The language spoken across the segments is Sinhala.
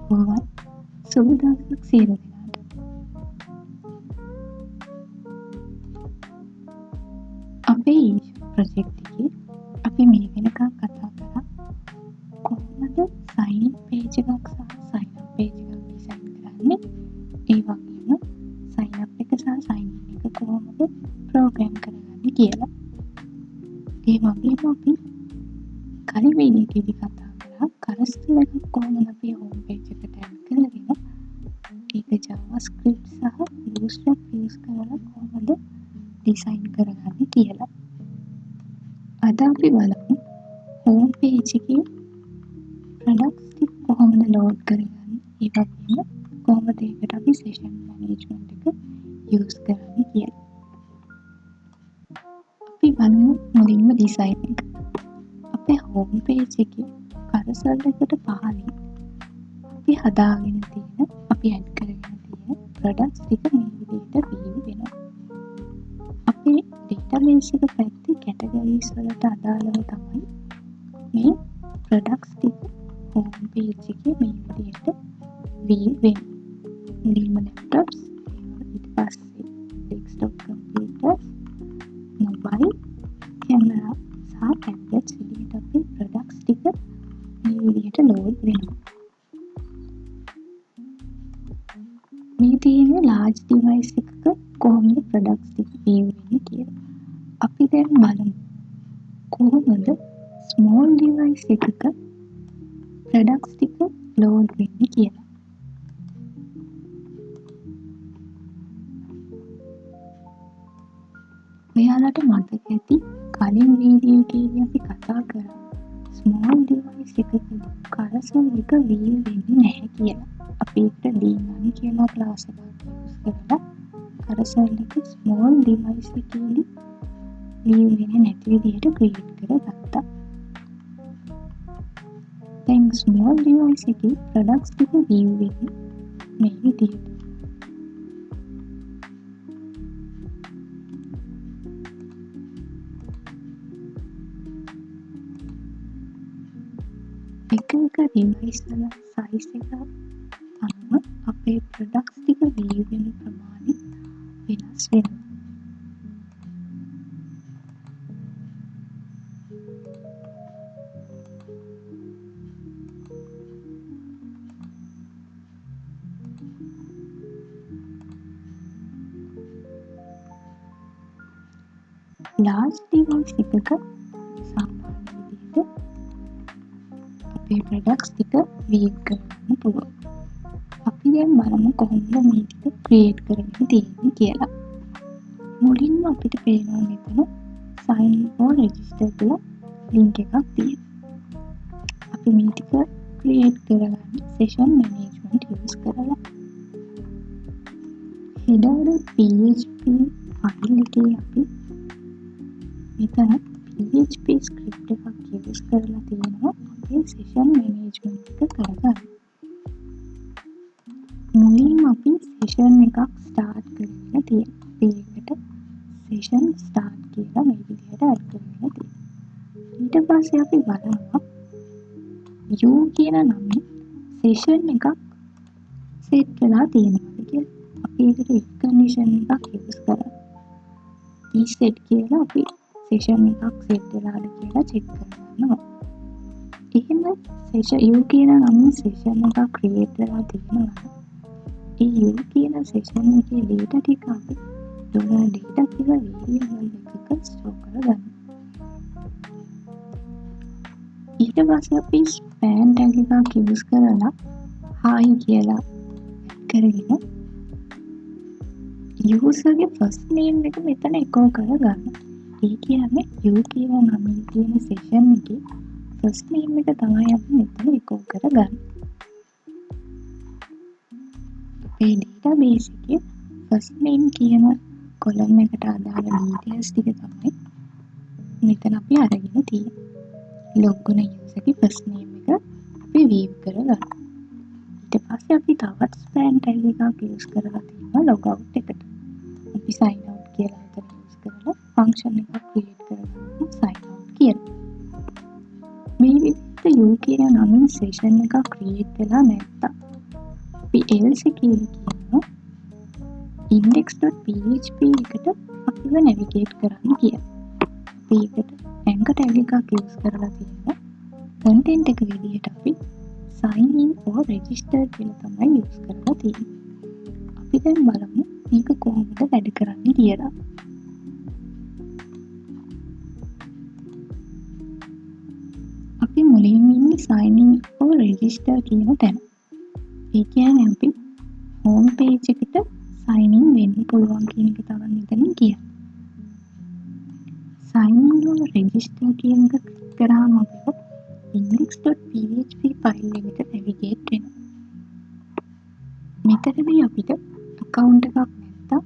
අයිබෝවන් සුබ දවසක් සියලු දෙනාට. අපේ ඊෂා ප්‍රොජෙක්ට් එකේ අපි මේ වෙනකන් කතා කරා කොහොමද සයින් පේජ් එකක් සහ සයින් අප් පේජ් එකක් ඩිසයින් කරන්නේ. ඒ වගේම සයින් අප් එක සහ සයින් ඉන් එක කොහොමද ප්‍රෝග්‍රෑම් කරගන්නේ කියලා. ඒ වගේම අපි කලින් වීඩියෝ එකේදී කතා කරා කරස්ටල් එකක් කොහොමද අපි හෝම් පේජ් එකට ඇඩ් කරගෙන ඒක JavaScript සහ Bootstrap use කරලා කොහොමද ඩිසයින් කරගන්නේ කියලා. අද අපි බලමු හෝම් පේජ් එකේ ප්‍රොඩක්ට්ස් ටික කොහොමද ලෝඩ් කරගන්නේ. ඒ වගේම කොහොමද ඒකට අපි සෙෂන් මැනේජ්මන්ට් එක use කරන්නේ කියලා. අපි බලමු මුලින්ම ඩිසයින් එක. අපේ හෝම් පේජ් එකේ කරසල් එකට පහළින් අපි හදාගෙන තියෙන අපි ඇඩ් කරගෙන තියෙන ප්‍රොඩක්ට්ස් ටික මේ විදිහට view වෙනවා. අපේ ඩේටාබේස් එක පැත්තේ කැටගරිස් වලට අදාළව තමයි මේ ප්‍රොඩක්ට්ස් ටික හෝම් පේජ් එකේ මේ විදිහට view වෙන්නේ. මුලින්ම laptops, ඊට පස්සේ desktop computers, mobile, camera සහ tablets විදිහට අපේ ප්‍රොඩක්ට්ස් ටික මේ විදිහට ලෝඩ් වෙනවා. මේ තියෙන large device එකක කොහොමද ප්‍රොඩක්ට්ස් ටික view වෙන්නේ කියලා. අපි දැන් බලමු කොහොමද small device එකක ප්‍රොඩක්ට්ස් ටික ලෝඩ් වෙන්නේ කියලා. ඔයාලට මතක ඇති කලින් වීඩියෝ එකේදී අපි කතා කරා small device එකකදී කරසල් එක view වෙන්නේ නැහැ කියලා. අපි ඒකට D1 කියලා ක්ලාස් එකක් use කරලා කරසල් එක small device එකේදී view වෙන්නේ නැති විදිහට create කරගත්තා. දැන් small device එකේ products ටික view වෙන්නේ මේ විදිහට. එක device වල size එක අනුව අපේ products ටික view වෙන ප්‍රමාණය වෙනස් වෙනවා. large device එකක සාමාන්‍ය විදිහට අපේ products ටික view කරන්න පුළුවන්. අපි දැන් බලමු කොහොමද මේ ටික create කරගෙන තියෙන්නේ කියලා. මුලින්ම අපිට පේනවා මෙතන sign in or register කියලා link එකක් තියෙනවා. අපි මේ ටික create කරගන්න session management use කරලා header.php file එකේ අපි මෙතන PHP script එකක් use කරලා තියෙනවා අපේ session management එක කරගන්න. මුලින්ම අපි session එකක් start කරගෙන තියෙනවා. ඒකට session start කියලා මේ විදිහට add කරගෙන තියෙනවා. ඊට පස්සේ අපි බලනවා u කියන නමින් session එකක් set වෙලා තියෙනවාද කියලා. අපි ඒකට if condition එකක් use කරලා set කියලා අපි session එකක් set වෙලාද කියලා check කරගන්නවා. එහෙම session u කියන නමින් session එකක් create වෙලා තියෙනවා. ඒ u කියන session එකේ data ටික අපි $data කියලා variable එකක store කරගන්නවා. ඊට පස්සේ අපි span tag එකක් use කරලා hi කියලා කරගෙන user ගේ first name එක මෙතන echo කරගන්න. ඒ කියන්නේ u කියන නමින් තියෙන session එකේ first name එක තමයි අපි මෙතන echo කරගන්නේ. අපේ database එකේ first name කියන column එකට අදාළ details ටික තමයි මෙතන අපි අරගෙන තියෙන්නේ. log වුණ user ගේ first name එක අපි view කරගන්න. ඊට පස්සේ අපි තවත් span tag එකක් use කරලා තියෙනවා logout එකට. අපි sign out කියලා එතන use කරලා function එකක් create කරගන්නවා sign out කියලා. මේ විදිහට u කියන නමින් session එකක් create වෙලා නැත්තම් අපි else එකේදී කියනවා index.php එකට අපිව navigate කරන්න කියලා. අපි ඒකට anchor tag එකක් use කරලා තියෙනවා. content එක විදිහට අපි sign in or register කියලා තමයි use කරලා තියෙන්නේ. අපි දැන් බලමු මේක කොහොමද වැඩ කරන්නේ කියලා. අපි මුලින්ම ඉන්නේ sign in or register කියන තැන. ඒ කියන්නේ අපි home page එකට sign in වෙන්න පුළුවන් කියන එක තමයි මෙතනින් කියන්නේ. sign in or register කියන එක ක්ලික් කරාම අපිට index.php ෆයිල් එකට navigate වෙනවා. මෙතනදී අපිට account එකක් නැත්නම්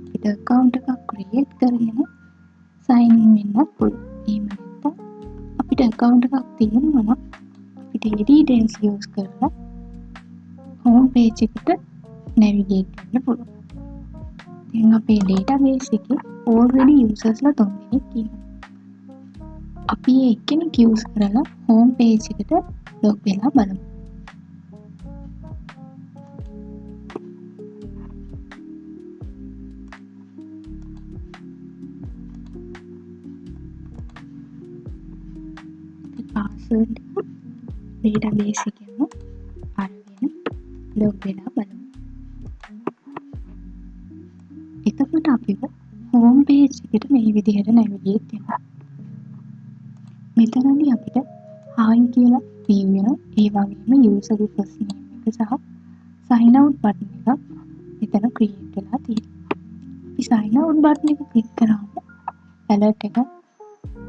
අපිට account එකක් create කරගෙන sign in වෙන්නත් පුළුවන්. එහෙම නැත්නම් අපිට account එකක් තියෙනවා නම් අපිට ඒ details use කරලා home page එකට navigate වෙන්න පුළුවන්. දැන් අපේ database එකේ already usersලා 3 දෙනෙක් ඉන්නවා. අපි ඒ එක්කෙනෙක් use කරලා home page එකට log වෙලා බලමු. password database එකේම අරගෙන log වෙලා බලමු. එතකොට අපිට home page එකට මේ විදිහට navigate වෙනවා. මෙතනදී අපිට hi කියලා view වෙනවා. ඒ වගේම user first name එක සහ sign out button එකක් මෙතන create වෙලා තියෙනවා. අපි sign out button එක click කරාම alert එක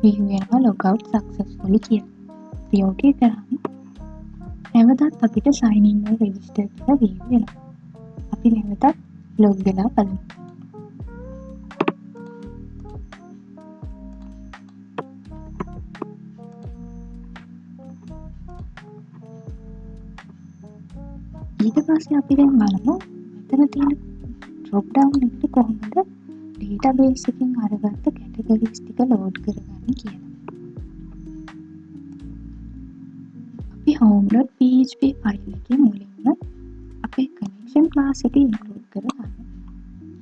view වෙනවා log out successfully කියලා. අපි okay කරාම නැවතත් අපිට sign in or register කියලා view වෙනවා. අපි නැවතත් log වෙලා බලමු. ඊට පස්සේ අපි දැන් බලමු මෙතන තියෙන drop down එකට කොහොමද database එකෙන් අරගත්ත categories ටික load කරගන්නේ කියලා. අපි home.php ෆයිල් එකේ මුලින්ම අපේ connection class එක include කරගන්නවා.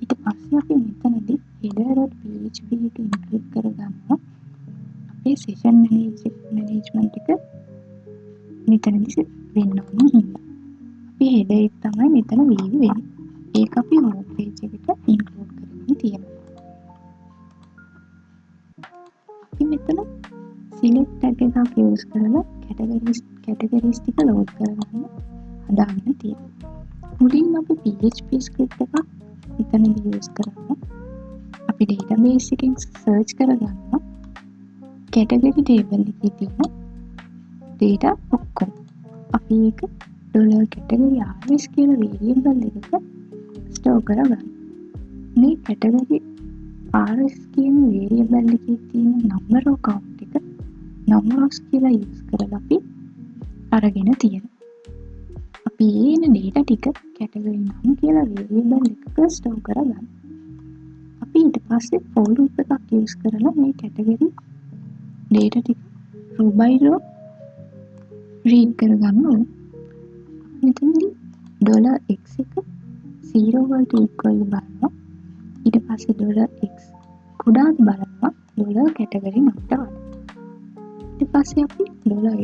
ඊට පස්සේ අපි මෙතනදී header.php එක include කරගන්නවා. අපේ session management එක මෙතනදී වෙන්න ඕනේ හින්දා. අපි header එක තමයි මෙතන view වෙන්නේ. ඒක අපි home page එකට include කරගෙන තියෙනවා. අපි මෙතන select tag එකක් use කරලා categories ටික load කරගන්න හදාගෙන තියෙනවා. මුලින්ම අපි PHP script එකක් මෙතනදී use කරනවා. අපි database එකෙන් search කරගන්නවා category table එකේ තියෙන data ඔක්කොම. අපි ඒක $category rs කියලා variable එකක store කරගන්න. මේ category rs කියන variable එකේ තියෙන number of count එක number of කියලා use කරලා අපි අරගෙන තියෙනවා. අපි එන data ටික category නම් කියලා variable එකක store කරගන්න. අපි ඊට පස්සේ for loop එකක් use කරලා මේ category data ටික row by row read කරගන්න ඕනේ. මෙතනදී $x එක 0 වලට equal බලනවා. ඊට පස්සේ $x කුඩාත් බලනවා category නමට වඩා. ඊට පස්සේ අපි $x++ කියලා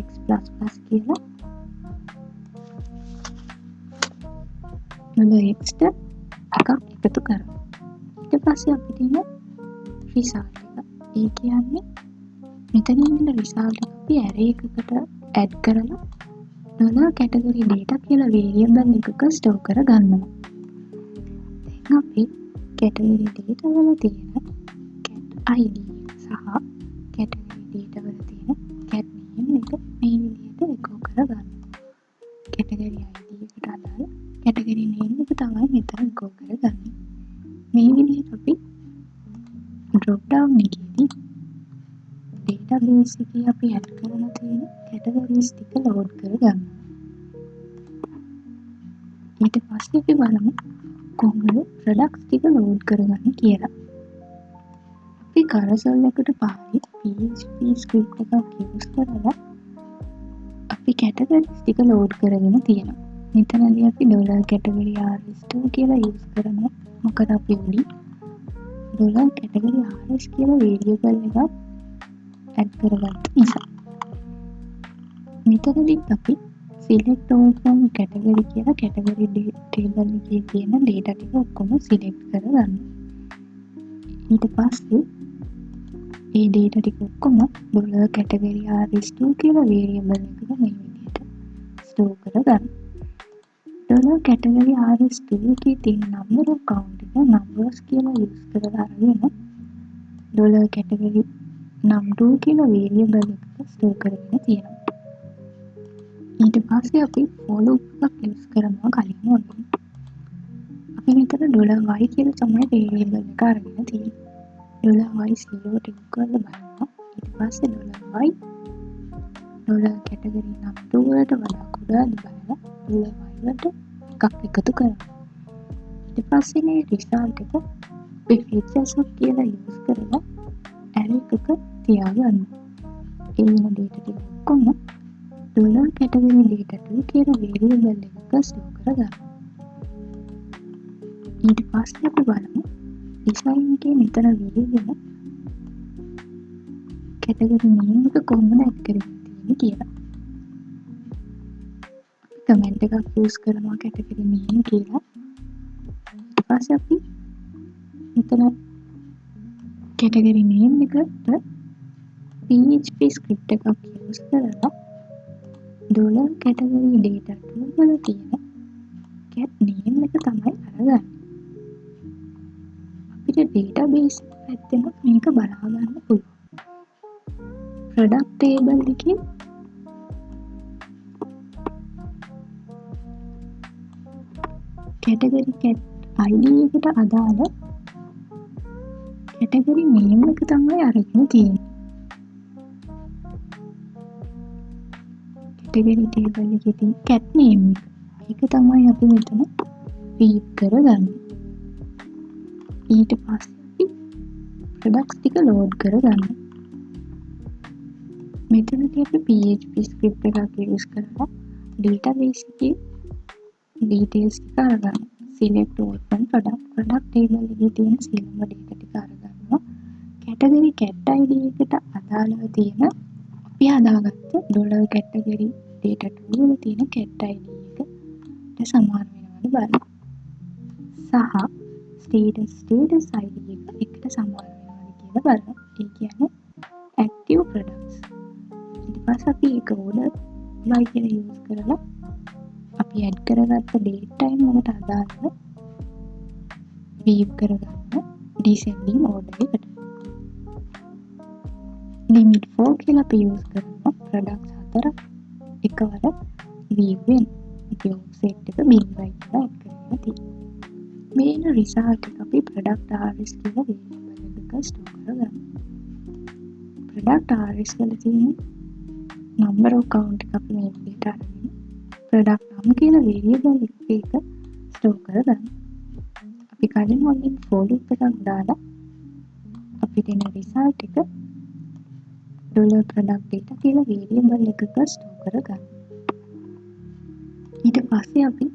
$x ට එකක් එකතු කරනවා. ඊට පස්සේ අපිට එන result එක. ඒ කියන්නේ මෙතන ඉන්න result එක අපි array එකකට add කරලා category data කියලා variable එකක store කරගන්නවා. දැන් අපි category data වල තියෙන cat id සහ category data වල තියෙන cat name එක මේ විදිහට echo කරගන්නවා. category id එකට අදාළ category name එක තමයි මෙතන echo කරගන්නේ. මේ විදිහට අපි drop down එකේදී database එකේ අපි add කරලා තියෙන categories ටික load කරගන්නවා. ඊට පස්සේ අපි බලමු කොහොමද products ටික load කරගන්නේ කියලා. අපි carousel එකට පාරේ PHP script එකක් use කරලා අපි categories ටික load කරගෙන තියෙනවා. මෙතනදී අපි ඩොලර් කැටගරි RS2 කියලා යූස් කරනවා. මොකද අපි උඩින් ඩොලර් කැටගරි RS කියලා වේරියබල් එකක් ඇඩ් කරගත්ත නිසා. මෙතනදී අපි select all from category කියලා කැටගරි ටේබල් එකේ තියෙන data ටික ඔක්කොම select කරගන්න. ඊට පස්සේ මේ data ටික ඔක්කොම ඩොලර් කැටගරි RS2 කියලා වේරියබල් එකක මේ විදිහට ස්ටෝර් කරගන්න. ඩොලර් කැටගරි RS2 එකේ තියෙන number of count එක numbers කියලා යූස් කරලා අරගෙන ඩොලර් කැටගරි num2 කියලා වේරියබල් එකක ස්ටෝර් කරගෙන තියෙනවා. ඊට පස්සේ අපි for loop එකක් යූස් කරනවා කලින් වගේ. අපි මෙතන $y කියලා තමයි වේරියබල් එක අරගෙන තියෙන්නේ. $y 0 ට equal බලනවා. ඊට පස්සේ $y ඩොලර් කැටගරි num2 වලට වඩා කුඩාද බලලා $y වලට එකක් එකතු කරනවා. ඊට පස්සේ මේ රිසල්ට් එක අපි features of කියලා යූස් කරලා array එකක තියාගන්න. ඒ වෙන data ටික ඔක්කොම ඩොලර් කැටගරි data2 කියලා වේරියබල් එකක ස්ටෝර් කරගන්න. ඊට පස්සේ අපි බලමු design එකේ මෙතන වේරියබල් කැටගරි name එක කොහොමද ඇඩ් කරන්නේ කියලා. අපි කමෙන්ට් එකක් යූස් කරනවා කැටගරි name කියලා. ඊට පස්සේ අපි මෙතන කැටගරි name එකට PHP ස්ක්‍රිප්ට් එකක් යූස් කරලා ඩොලර් කැටගරි data2 වල තියෙන cat name එක තමයි අරගන්නේ. අපිට database පැත්තෙන් මේක බලා ගන්න පුළුවන්. product table එකේ කැටගරි cat ID එකට අදාළ කැටගරි name එක තමයි අරගෙන තියෙන්නේ. කැටගරි table එකේ තියෙන cat name එක තමයි අපි මෙතන feed කරගන්නේ. ඊට පස්සේ products ටික load කරගන්න. මෙතනදී අපි PHP script එකක් use කරලා database එකේ details ටික අරගන්න. select all from product table එකේ තියෙන සියලුම data ටික අරගන්නවා. category cat ID එකට අදාළව තියෙන අපි හදාගත්ත ඩොලර් කැටගරි data2 වල තියෙන cat ID එකට සමාන වෙනවද බලන්න. සහ status ID එක එකට සමාන වෙනවද කියලා බලන්න. ඒ කියන්නේ active products. ඊට පස්සේ අපි ඒක order by කියලා use කරලා අපි add කරගත්ත date time වලට අදාළව weave කරගන්න descending order එකට. limit 4 කියලා අපි use කරනවා products හතරක් එකවර weave වෙන. අපි offset එක bin by කියලා add කරගෙන තියෙනවා. මේන result එක අපි product RS කියලා variable එකක store කරගන්න. product RS වල තියෙන number of count එක අපි මේ විදිහට අරගෙන product name කියලා variable එකක store කරගන්න. අපි කලින් වගේ for loop එකක් දාලා අපිට එන result එක dollar product data කියලා variable එකක store කරගන්න. ඊට පස්සේ අපි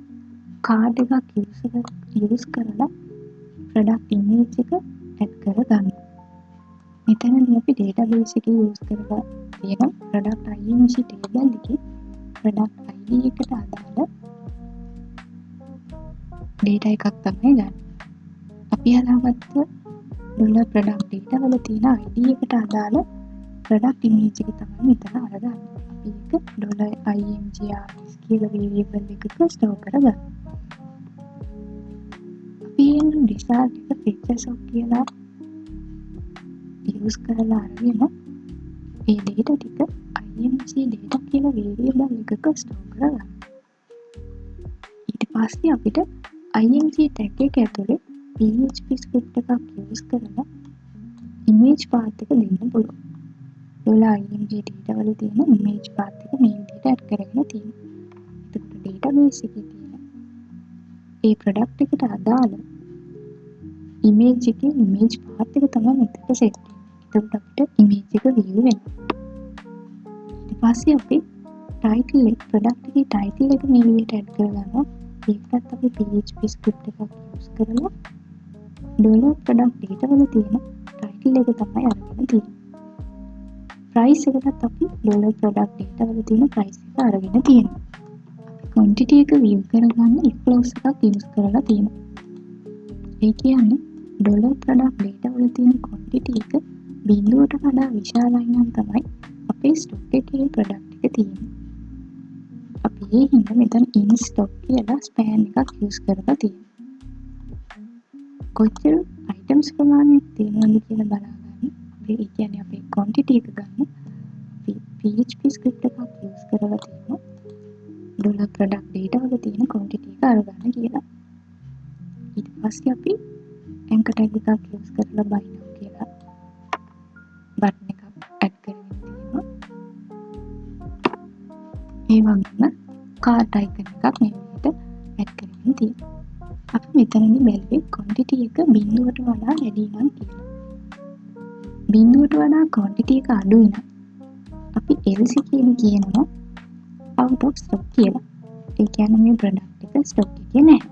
card එකක් use කරලා product image එක add කරගන්න. මෙතනදී අපි database එකේ use කරලා තියෙන product img table එකේ product ID එකට අදාළ data එකක් තමයි ගන්න. අපි හදාගත්ත dollar product data වල තියෙන ID එකට අදාළ product image එක තමයි මෙතන අරගන්න. අපි ඒක $imgrs කියලා variable එකක store කරගන්න. අපි එන result එක features of කියලා use කරලා අරගෙන මේ data ටික img data කියලා variable එකක store කරගන්න. ඊට පස්සේ අපිට img tag එක ඇතුලේ PHP script එකක් use කරලා image path එක දෙන්න පුළුවන්. $img data වල තියෙන image path එක මේ විදිහට add කරගෙන තියෙනවා. එතකොට database එකේ තියෙන ඒ product එකට අදාළ image එකේ image path එක තමයි මෙතන set වෙන්නේ. එතකොට අපිට image එක view වෙනවා. ඊට පස්සේ අපි ටයිටල් එක ප්‍රොඩක්ට් එකේ ටයිටල් එක මේ විදිහට ඇඩ් කරගන්නවා. ඒකටත් අපි PHP ස්ක්‍රිප්ට් එකක් යූස් කරලා ඩොලර් ප්‍රොඩක්ට් data වල තියෙන ටයිටල් එක තමයි අරගෙන තියෙන්නේ. ප්‍රයිස් එකටත් අපි ඩොලර් ප්‍රොඩක්ට් data වල තියෙන ප්‍රයිස් එක අරගෙන තියෙනවා. quantity එක view කරගන්න if clause එකක් යූස් කරලා තියෙනවා. ඒ කියන්නේ ඩොලර් ප්‍රොඩක්ට් data වල තියෙන quantity එක බිඳුවට වඩා විශාලයි නම් තමයි අපේ ස්ටොක් එකේ ප්‍රොඩක්ට් එක තියෙන්නේ. අපි ඒ හින්දා මෙතන in stock කියලා span එකක් යූස් කරලා තියෙනවා. කොච්චර items ප්‍රමාණයක් තියෙනවද කියලා බලාගන්න. අපි ඒ කියන්නේ අපේ quantity එක ගන්න. PHP script එකක් යූස් කරලා තියෙනවා. ඩොලර් ප්‍රොඩක්ට් data වල තියෙන quantity එක අරගන්න කියලා. ඊට පස්සේ අපි anchor tag එකක් යූස් කරලා buy now කියලා බටන් එකක් ඇඩ් කරගෙන තියෙනවා. ඒ වගේම cart icon එකක් මේ විදිහට ඇඩ් කරගෙන තියෙනවා. අපි මෙතනදි බැලුවේ quantity එක බිඳුවට වඩා වැඩි නම් කියලා. බිඳුවට වඩා quantity එක අඩුයි නම් අපි else එකේදී කියනවා out of stock කියලා. ඒ කියන්නේ මේ product එක stock එකේ නැහැ.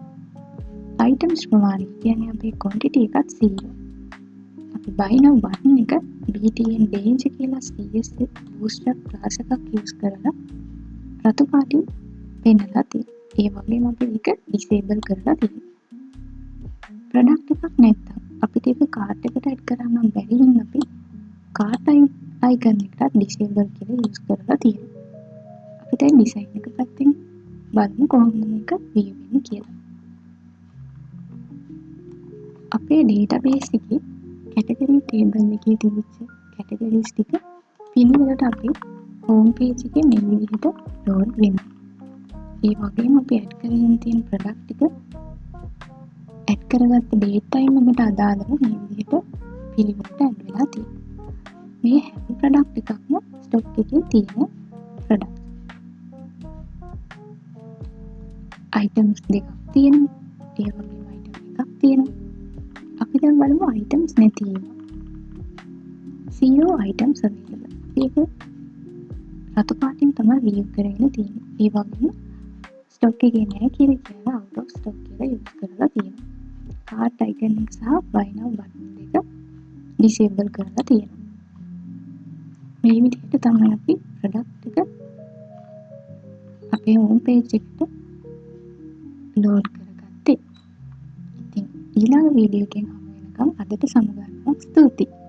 items ප්‍රමාණය කියන්නේ අපේ quantity එකත් 0. අපි buy now button එක btn range කියලා CS bootstrap class එකක් use කරලා රතු පාටින් පෙන්නලා තියෙනවා. ඒ වගේම අපි ඒක disable කරලා තියෙනවා. product එකක් නැත්තම් අපිට ඒක cart එකට add කරන්න බැරි හින්දා අපි cart icon එකට disable කියලා use කරලා තියෙනවා. අපි දැන් design එක පැත්තෙන් බලමු කොහොමද මේක view වෙන්නේ කියලා. අපේ database එකේ category table එකේ තිබිච්ච categories ටික පිළිවෙලට අපේ home page එකේ මේ විදිහට load වෙනවා. ඒ වගේම අපි add කරගෙන තියෙන product ටික add කරගත්ත date time එකට අදාළව මේ විදිහට පිළිවෙලට add වෙලා තියෙනවා. මේ හැම product එකක්ම stock එකේ තියෙන product. items දෙකක් තියෙනවා. ඒ වගේම item එකක් තියෙනවා. අපි දැන් බලමු items නැති ඒවා. 0 items available. ඒක රතු පාටින් තමයි view කරගෙන තියෙන්නේ. ඒ වගේම stock එකේ නැහැ කියලා කියලා out of stock කියලා use කරලා තියෙනවා. cart icon එක සහ buy now button දෙක disable කරලා තියෙනවා. මේ විදිහට තමයි අපි product එක අපේ home page එකට load කරගත්තේ. ඉතින් ඊළඟ වීඩියෝ එකෙන් හමු වෙනකම් අදට සමු ගන්නවා. ස්තුතියි.